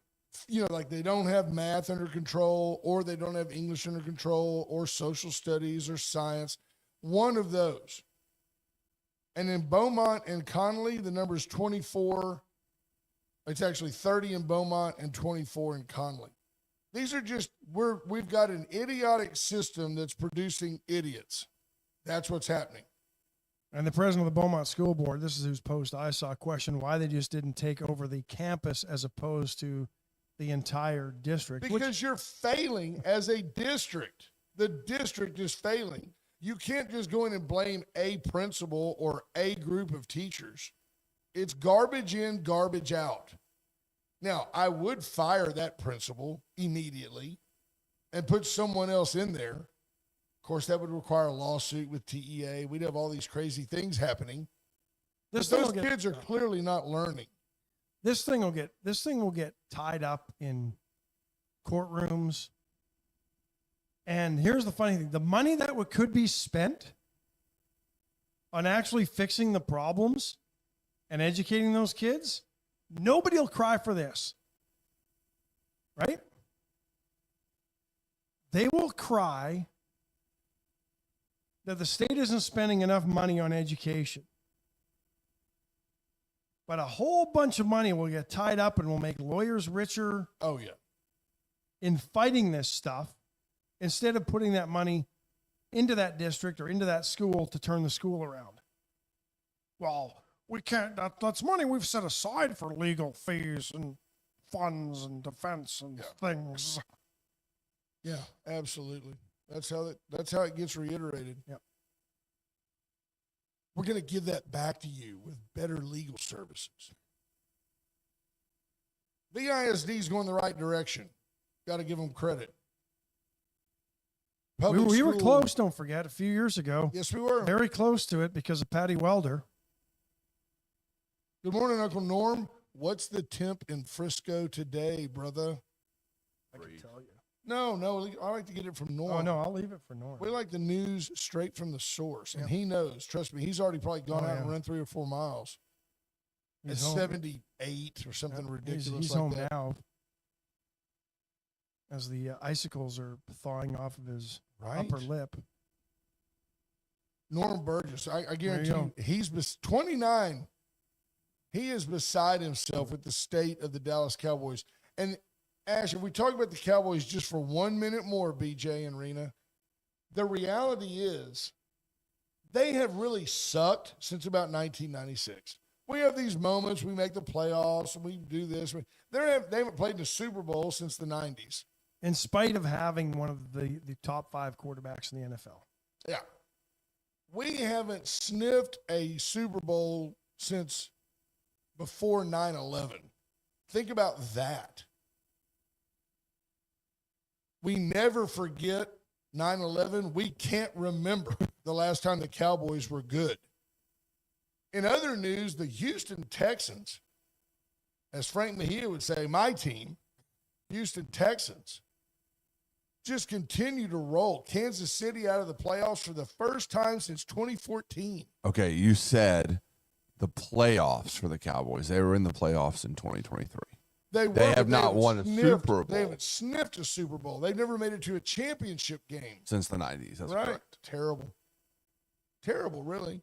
like they don't have math under control, or they don't have English under control, or social studies or science. One of those. And in Beaumont and Connolly, the number is 24. It's actually 30 in Beaumont and 24 in Connolly. These are just, we've got an idiotic system that's producing idiots. That's what's happening. And the president of the Beaumont School Board, this is whose post I saw, questioned why they just didn't take over the campus as opposed to the entire district. Because you're failing as a district. The district is failing. You can't just go in and blame a principal or a group of teachers. It's garbage in, garbage out. Now, I would fire that principal immediately and put someone else in there. Of course, that would require a lawsuit with TEA. We'd have all these crazy things happening. Those kids are clearly not learning. This thing will get tied up in courtrooms. And here's the funny thing. The money that could be spent on actually fixing the problems and educating those kids, nobody will cry for this. Right? They will cry that the state isn't spending enough money on education. But a whole bunch of money will get tied up and will make lawyers richer. Oh, yeah. In fighting this stuff, instead of putting that money into that district or into that school to turn the school around. Well, we can't, that's money we've set aside for legal fees and funds and defense and things. Yeah, absolutely. That's how it gets reiterated. Yep. We're going to give that back to you with better legal services. VISD is going the right direction. Got to give them credit. We were close, don't forget, a few years ago. Yes, we were. Very close to it because of Patty Welder. Good morning, Uncle Norm. What's the temp in Frisco today, brother? I can tell you. No, I like to get it from Norm. Oh, no, I'll leave it for Norm. We like the news straight from the source, and he knows. Trust me, he's already probably gone out and run 3 or 4 miles. He's at 78 or something ridiculous. He's like home that. now, as the icicles are thawing off of his upper lip. Norman Burgess, I guarantee you, he's 29. He is beside himself with the state of the Dallas Cowboys. And Ash, if we talk about the Cowboys just for 1 minute more, BJ and Rena, the reality is they have really sucked since about 1996. We have these moments, we make the playoffs, and we do this. They haven't played in the Super Bowl since the 90s. In spite of having one of the top 5 quarterbacks in the NFL. Yeah. We haven't sniffed a Super Bowl since before 9/11. Think about that. We never forget 9/11. We can't remember the last time the Cowboys were good. In other news, the Houston Texans, as Frank Mejia would say, my team, Houston Texans, just continue to roll. Kansas City out of the playoffs for the first time since 2014. Okay, you said the playoffs for the Cowboys. They were in the playoffs in 2023. They have not won a Super Bowl. They haven't sniffed a Super Bowl. They've never made it to a championship game. Since the 90s. That's right. Correct. Terrible. Terrible, really.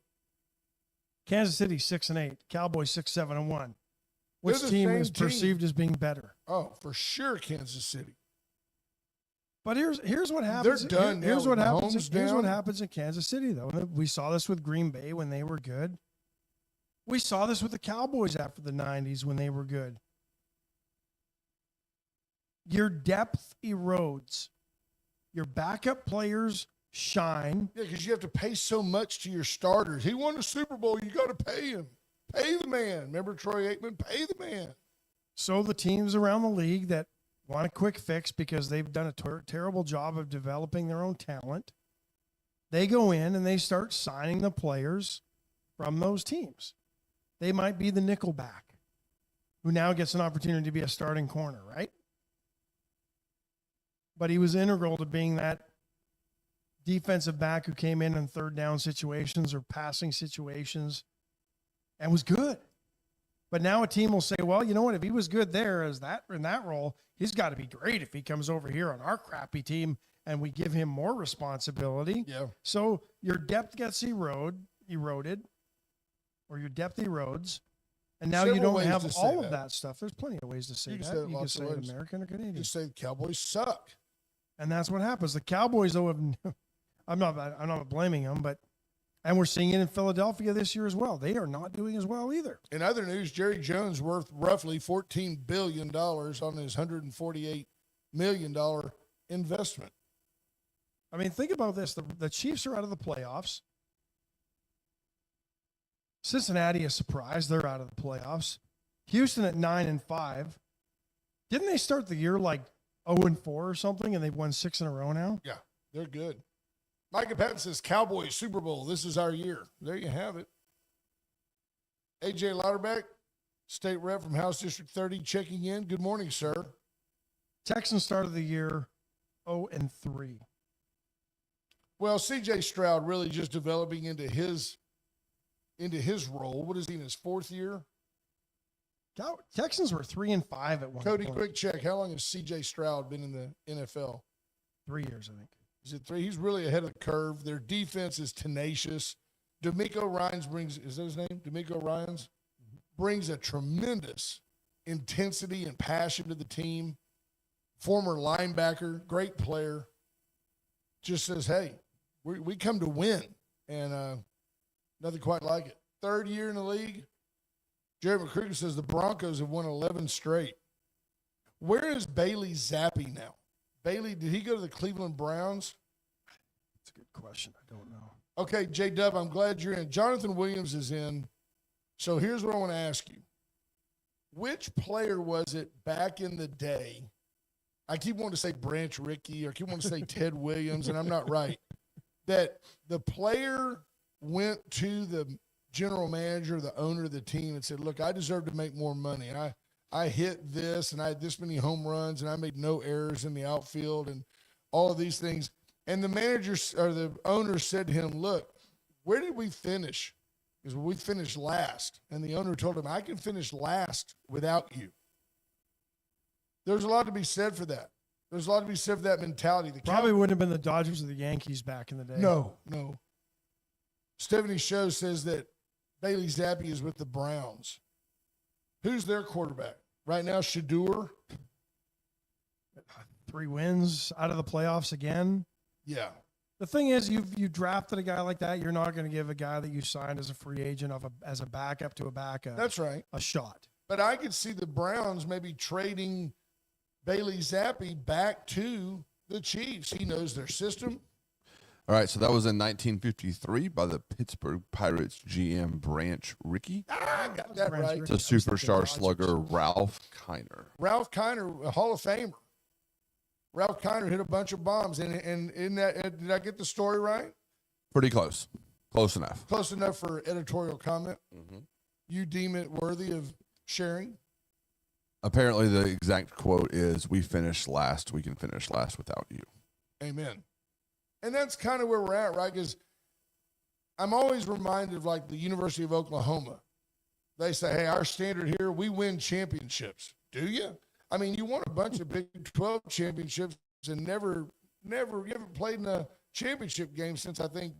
Kansas City 6-8. Cowboys 6-7-1. Which team is perceived as being better? Oh, for sure, Kansas City. But here's what happens. They're done. Here's what happens. Here's what down. happens in Kansas City, though. We saw this with Green Bay when they were good. We saw this with the Cowboys after the 90s when they were good. Your depth erodes. Your backup players shine. Yeah, because you have to pay so much to your starters. He won a Super Bowl. You got to pay him. Pay the man. Remember Troy Aikman? Pay the man. So the teams around the league that want a quick fix because they've done a terrible job of developing their own talent, they go in and they start signing the players from those teams. They might be the nickelback who now gets an opportunity to be a starting corner, right? But he was integral to being that defensive back who came in third down situations or passing situations and was good. But now a team will say, well, you know what? If he was good there in that role, he's got to be great if he comes over here on our crappy team and we give him more responsibility. Yeah. So your depth gets eroded, or your depth erodes, and now you don't have all of that stuff. There's plenty of ways to say that. You can say it American or Canadian. Just say the Cowboys suck. And that's what happens. The Cowboys, though, I'm not blaming them, and we're seeing it in Philadelphia this year as well. They are not doing as well either. In other news, Jerry Jones worth roughly $14 billion on his $148 million investment. I mean, think about this. The Chiefs are out of the playoffs. Cincinnati is surprised. They're out of the playoffs. Houston at 9-5. Didn't they start the year like 0-4 or something, and they've won 6 in a row now? Yeah, they're good. Micah Patton says, Cowboys, Super Bowl, this is our year. There you have it. A.J. Lauderback, state rep from House District 30, checking in. Good morning, sir. Texans started the year 0-3. Well, C.J. Stroud really just developing into his role. What is he in his 4th year? Texans were 3-5 at one Cody, point. quick check. How long has C.J. Stroud been in the NFL? 3 years, I think. Is it 3? He's really ahead of the curve. Their defense is tenacious. D'Amico Ryans is that his name? D'Amico Ryans brings a tremendous intensity and passion to the team. Former linebacker, great player. Just says, hey, we come to win. And nothing quite like it. 3rd year in the league. Jared McCruger says the Broncos have won 11 straight. Where is Bailey Zappi now? Bailey, did he go to the Cleveland Browns? That's a good question. I don't know. Okay, J-Dub, I'm glad you're in. Jonathan Williams is in. So here's what I want to ask you. Which player was it back in the day? I keep wanting to say Branch Rickey or I keep wanting to say Ted Williams, and I'm not right. That the player went to the general manager, the owner of the team, and said, look, I deserve to make more money. I hit this and I had this many home runs and I made no errors in the outfield and all of these things. And the manager or the owner said to him, look, where did we finish? Because we finished last. And the owner told him, I can finish last without you. There's a lot to be said for that. There's a lot to be said for that mentality. Probably wouldn't have been the Dodgers or the Yankees back in the day. No. Stephanie Show says that Bailey Zappi is with the Browns. Who's their quarterback? Right now, Shador. 3 wins out of the playoffs again. Yeah. The thing is, you drafted a guy like that. You're not going to give a guy that you signed as a free agent as a backup to a backup. That's right. A shot. But I could see the Browns maybe trading Bailey Zappi back to the Chiefs. He knows their system. All right, so that was in 1953 by the Pittsburgh Pirates GM Branch Rickey. I got that right. To superstar slugger Ralph Kiner. Ralph Kiner, a Hall of Famer. Ralph Kiner hit a bunch of bombs. And in that, did I get the story right? Pretty close. Close enough. Close enough for editorial comment. Mm-hmm. You deem it worthy of sharing? Apparently, the exact quote is, we finished last. We can finish last without you. Amen. And that's kind of where we're at, right? Because I'm always reminded of, like, the University of Oklahoma. They say, hey, our standard here, we win championships. Do you? I mean, you won a bunch of Big 12 championships and never, you haven't played in a championship game since, I think,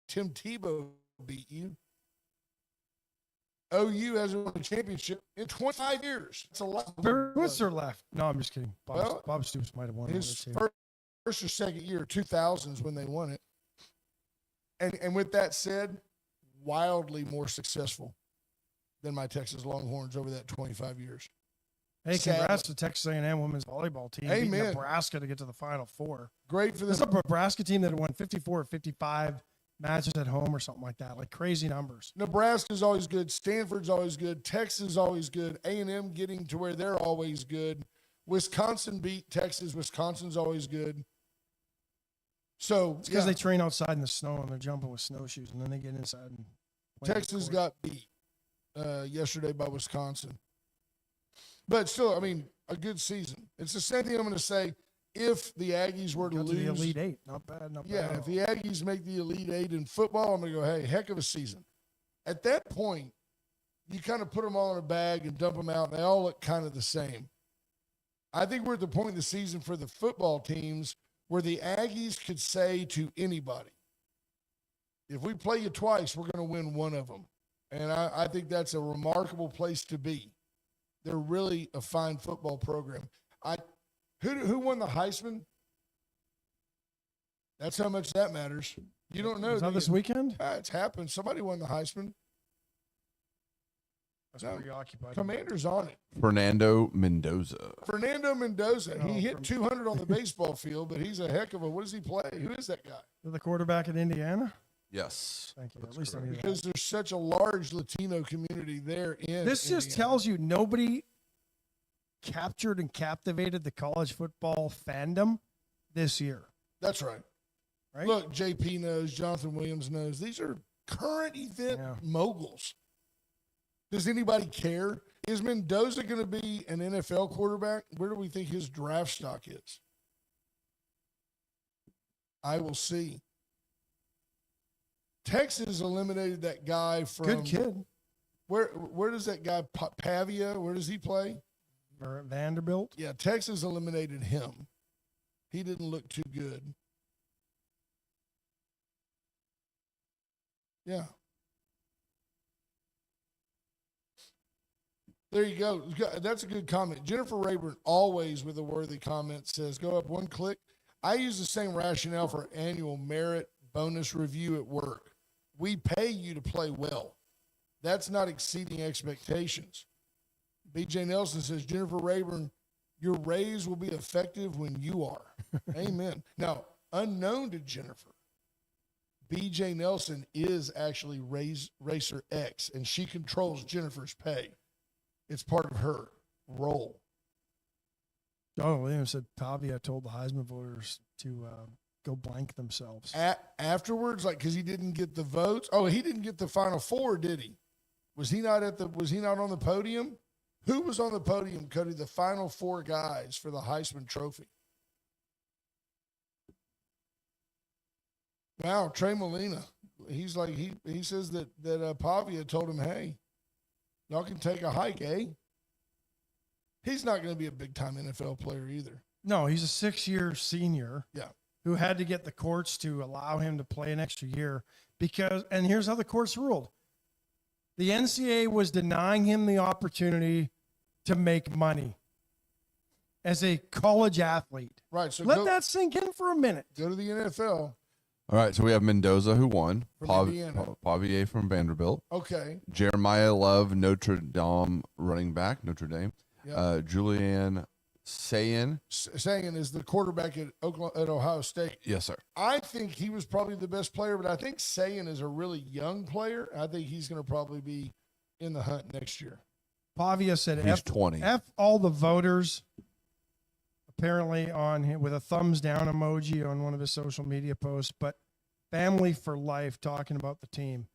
Tim Tebow beat you. OU hasn't won a championship in 25 years. That's a lot. What's left? No, I'm just kidding. Bob Stoops might have won his one first or second year, 2000s when they won it. And with that said, wildly more successful than my Texas Longhorns over that 25 years. Hey, congrats to Texas A&M women's volleyball team. Amen. Beating Nebraska to get to the Final Four. Great for them. This is a Nebraska team that won 54 or 55 matches at home or something like that. Like crazy numbers. Nebraska's always good. Stanford's always good. Texas is always good. A&M getting to where they're always good. Wisconsin beat Texas. Wisconsin's always good. So it's because they train outside in the snow and they're jumping with snowshoes, and then they get inside and play. Texas got beat yesterday by Wisconsin. But still, I mean, a good season. It's the same thing I'm going to say. If the Aggies were to lose, the Elite Eight, not bad. Yeah, if the Aggies make the Elite Eight in football, I'm going to go, hey, heck of a season. At that point, you kind of put them all in a bag and dump them out, and they all look kind of the same. I think we're at the point in the season for the football teams where the Aggies could say to anybody, if we play you twice, we're going to win one of them. And I think that's a remarkable place to be. They're really a fine football program. Who won the Heisman? That's how much that matters. You don't know. Is that this weekend? It's happened. Somebody won the Heisman. That's preoccupied. Commander's on it. Fernando Mendoza. He hit 200 on the baseball field, but he's a heck of a – what does he play? Who is that guy? The quarterback at Indiana? Yes. Thank you. At least because there's such a large Latino community there in This just Indiana. tells you nobody captured and captivated the college football fandom this year. That's right. Right? Look, JP knows, Jonathan Williams knows. These are current event moguls. Does anybody care? Is Mendoza going to be an NFL quarterback? Where do we think his draft stock is? I will see. Texas eliminated that guy from. Good kid. Where does that guy Pavia? Where does he play? Vanderbilt. Yeah, Texas eliminated him. He didn't look too good. Yeah. There you go. That's a good comment. Jennifer Rayburn, always with a worthy comment, says, go up one click. I use the same rationale for annual merit bonus review at work. We pay you to play well. That's not exceeding expectations. BJ Nelson says, Jennifer Rayburn, your raise will be effective when you are. Amen. Now, unknown to Jennifer, BJ Nelson is actually Racer X, and she controls Jennifer's pay. It's part of her role. John Williams said Pavia told the Heisman voters to go blank themselves. Afterwards, like, because he didn't get the votes. Oh, he didn't get the Final Four, did he? Was he not on the podium? Who was on the podium, Cody, the final 4 guys for the Heisman Trophy? Wow, Trey Molina. He's like, he says that Pavia told him, hey, y'all can take a hike, eh? He's not going to be a big-time NFL player either. No, he's a 6-year senior. Yeah. Who had to get the courts to allow him to play an extra year because, and here's how the courts ruled. The NCAA was denying him the opportunity to make money as a college athlete. Right. So let that sink in for a minute. Go to the NFL. All right, so we have Mendoza, who won. From Pavier from Vanderbilt. Okay. Jeremiah Love, Notre Dame running back, Notre Dame. Yep. Julian Sayin. Sayin is the quarterback at Ohio State. Yes, sir. I think he was probably the best player, but I think Sayin is a really young player. I think he's going to probably be in the hunt next year. Pavia said he's 20. F all the voters, apparently on him with a thumbs down emoji on one of his social media posts, but family for life talking about the team.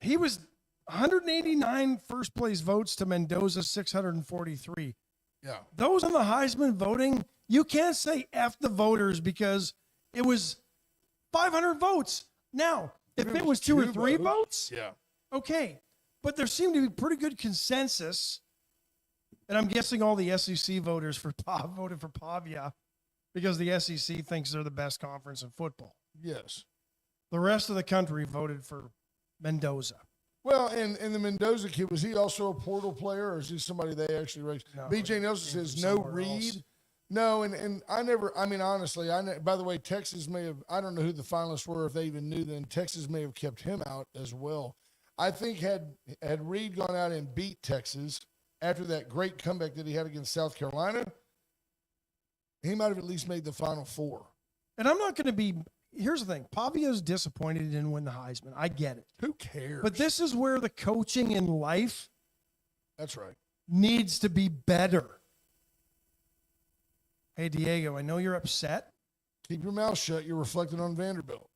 He was 189 first place votes to Mendoza 643. Yeah. Those on the Heisman voting, you can't say F the voters because it was 500 votes. Now, if it was 2 or 3 votes, yeah, okay. But there seemed to be pretty good consensus, and I'm guessing all the SEC voters voted for Pavia because the SEC thinks they're the best conference in football. Yes. The rest of the country voted for Mendoza. Well, and the Mendoza kid, was he also a portal player, or is he somebody they actually raised? No, BJ Nelson says no Reed. Else. No, and honestly, by the way, Texas may have, I don't know who the finalists were, if they even knew then, Texas may have kept him out as well. I think had Reed gone out and beat Texas after that great comeback that he had against South Carolina, he might have at least made the Final Four. And I'm not going to be, here's the thing, Pavia's disappointed he didn't win the Heisman. I get it. Who cares? But this is where the coaching in life, that's right, needs to be better. Hey, Diego, I know you're upset. Keep your mouth shut. You're reflecting on Vanderbilt.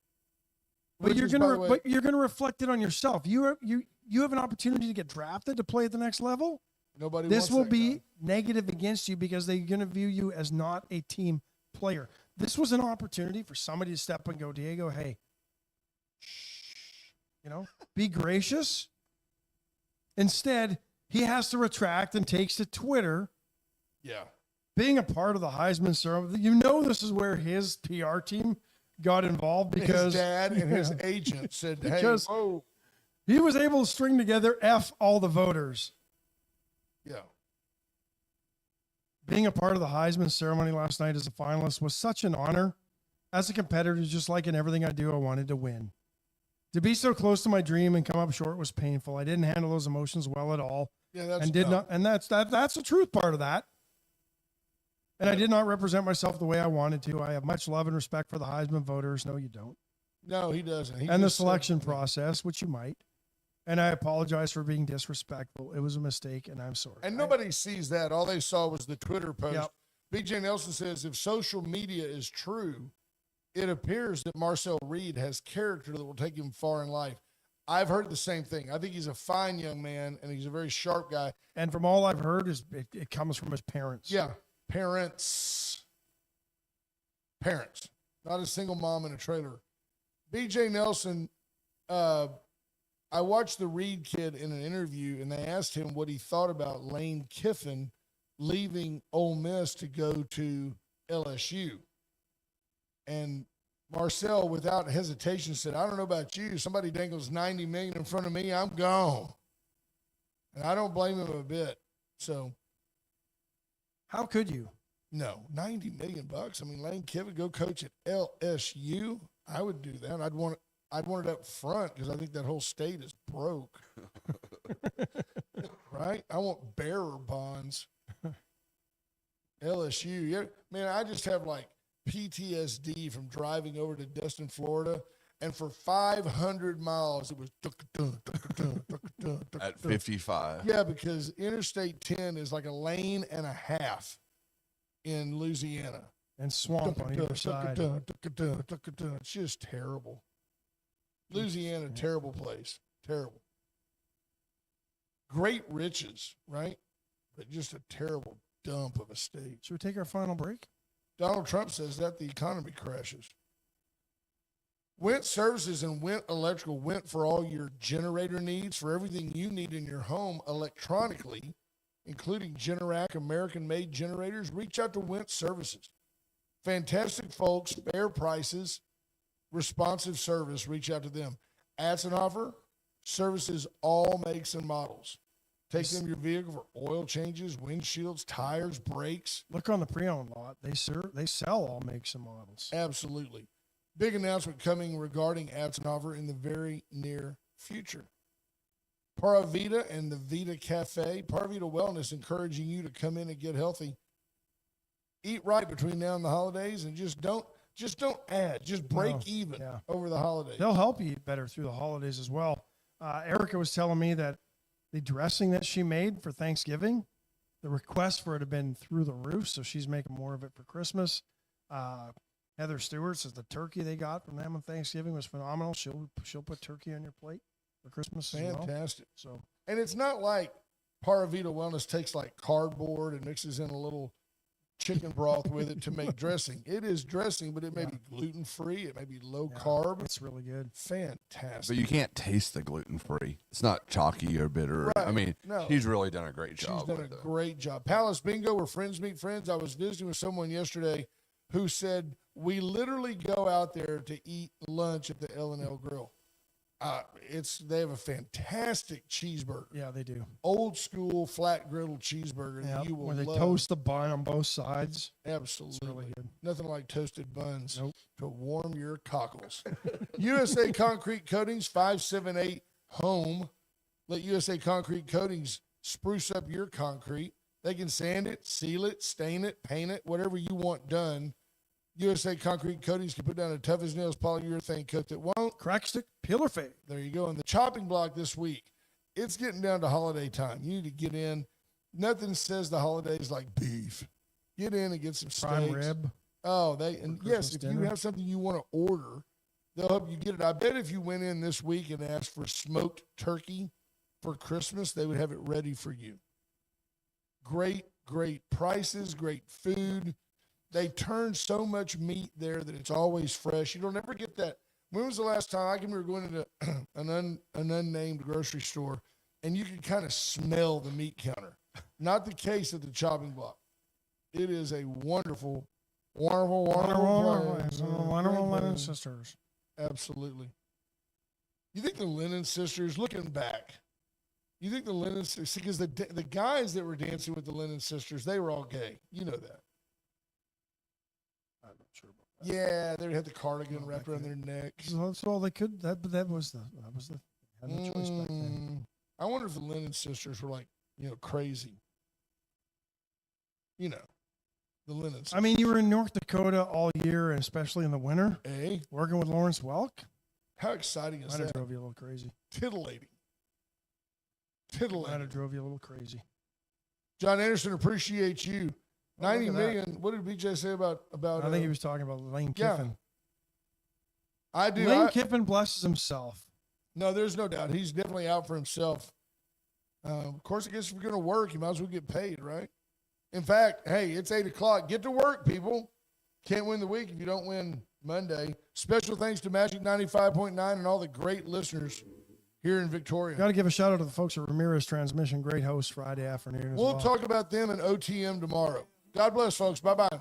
But you're gonna reflect it on yourself. You have an opportunity to get drafted to play at the next level. Nobody. This will be negative against you because they're gonna view you as not a team player. This was an opportunity for somebody to step and go, Diego, hey, be gracious. Instead, he has to retract and takes to Twitter. Yeah. Being a part of the Heisman ceremony, this is where his PR team got involved because his dad and his agent said, hey, whoa. He was able to string together F all the voters. Yeah. Being a part of the Heisman ceremony last night as a finalist was such an honor. As a competitor, just like in everything I do, I wanted to win. To be so close to my dream and come up short was painful. I didn't handle those emotions well at all. Yeah, that's the truth part of that. And I did not represent myself the way I wanted to. I have much love and respect for the Heisman voters. No, you don't. No, he doesn't. And the selection process, which you might. And I apologize for being disrespectful. It was a mistake, and I'm sorry. And nobody sees that. All they saw was the Twitter post. Yep. BJ Nelson says, if social media is true, it appears that Marcel Reed has character that will take him far in life. I've heard the same thing. I think he's a fine young man, and he's a very sharp guy. And from all I've heard, it comes from his parents. Yeah. Parents, not a single mom in a trailer. BJ Nelson, I watched the Reed kid in an interview, and they asked him what he thought about Lane Kiffin leaving Ole Miss to go to LSU. And Marcel, without hesitation, said, I don't know about you. Somebody dangles $90 million in front of me, I'm gone. And I don't blame him a bit. So, how could you? No, $90 million. I mean, Lane Kiffin go coach at LSU. I would do that. I'd want it up front because I think that whole state is broke. Right? I want bearer bonds. LSU. Yeah, man, I just have like PTSD from driving over to Destin, Florida. And for 500 miles, it was at 55. Yeah, because Interstate 10 is like a lane and a half in Louisiana. And swamp on either side. It's just terrible. Louisiana, terrible place. Terrible. great riches, right? But just a terrible dump of a state. Should we take our final break? Donald Trump says that the economy crashes. Went Services and Went Electrical went for all your generator needs, for everything you need in your home electronically, including Generac American-made generators. Reach out to Went Services. Fantastic folks, fair prices, responsive service. Reach out to them. Atzenhofer services all makes and models. Take them your vehicle for oil changes, windshields, tires, brakes. Look on the pre-owned lot. They sell all makes and models. Absolutely. Big announcement coming regarding Atzenhofer in the very near future. Para Vida and the Vita Cafe. Para Vida Wellness encouraging you to come in and get healthy. Eat right between now and the holidays, and just don't add. Just break even over the holidays. They'll help you eat better through the holidays as well. Erica was telling me that the dressing that she made for Thanksgiving, the request for it had been through the roof, so she's making more of it for Christmas. Heather Stewart says the turkey they got from them on Thanksgiving was phenomenal. She'll put turkey on your plate for Christmas as well. Fantastic. So, and it's not like Para Vida Wellness takes like cardboard and mixes in a little chicken broth with it to make dressing. It is dressing, but it may be gluten-free. It may be low carb. It's really good. Fantastic. But you can't taste the gluten-free. It's not chalky or bitter. Right. I mean, No. she's really done a great job. She's done a great job. Palace Bingo, where friends meet friends. I was visiting with someone yesterday who said, we literally go out there to eat lunch at the L&L Grill. They have a fantastic cheeseburger. Yeah, they do. Old school flat griddle cheeseburger that you will where they love. toast the bun on both sides. Absolutely. It's really good. Nothing like toasted buns to warm your cockles. USA Concrete Coatings, 578 Home. Let USA Concrete Coatings spruce up your concrete. They can sand it, seal it, stain it, paint it, whatever you want done. USA Concrete Coatings can put down a tough as nails polyurethane coat that won't crack, stick, peel, or fade. There you go. And the chopping block this week, it's getting down to holiday time. You need to get in. Nothing says the holidays like beef. Get in and get some Prime steaks. rib. Oh, and yes, if you have something you want to order, they'll help you get it. I bet if you went in this week and asked for smoked turkey for Christmas, they would have it ready for you. Great, great prices, great food. They turn so much meat there that it's always fresh. You don't ever get that. When was the last time I can remember going into an unnamed grocery store and you could kind of smell the meat counter? Not the case at the chopping block. It is a wonderful place. Wonderful Lennon Sisters. Absolutely. You think the Lennon Sisters, looking back, you think the Lennon Sisters, because the guys that were dancing with the Lennon Sisters, they were all gay. You know that. I'm not sure about that. Yeah, they had the cardigan wrapped around their necks. That's all they could. That was the had no choice back then. I wonder if the Lennon Sisters were like, crazy. The Lennon Sisters. I mean, you were in North Dakota all year, and especially in the winter, working with Lawrence Welk. How exciting is Might that? have drove you a little crazy. Titillating. Might have drove you a little crazy. John Anderson, appreciate you. 90 million. What did BJ say about? I think he was talking about Lane Kiffin. I do. Lane Kiffin blesses himself. No, there's no doubt. He's definitely out for himself. Of course, I guess if you're going to work, you might as well get paid, right? In fact, hey, it's 8 o'clock. Get to work, people. Can't win the week if you don't win Monday. Special thanks to Magic 95.9 and all the great listeners here in Victoria. Got to give a shout out to the folks at Ramirez Transmission. Great host Friday afternoon as well. We'll talk about them in OTM tomorrow. God bless, folks. Bye-bye.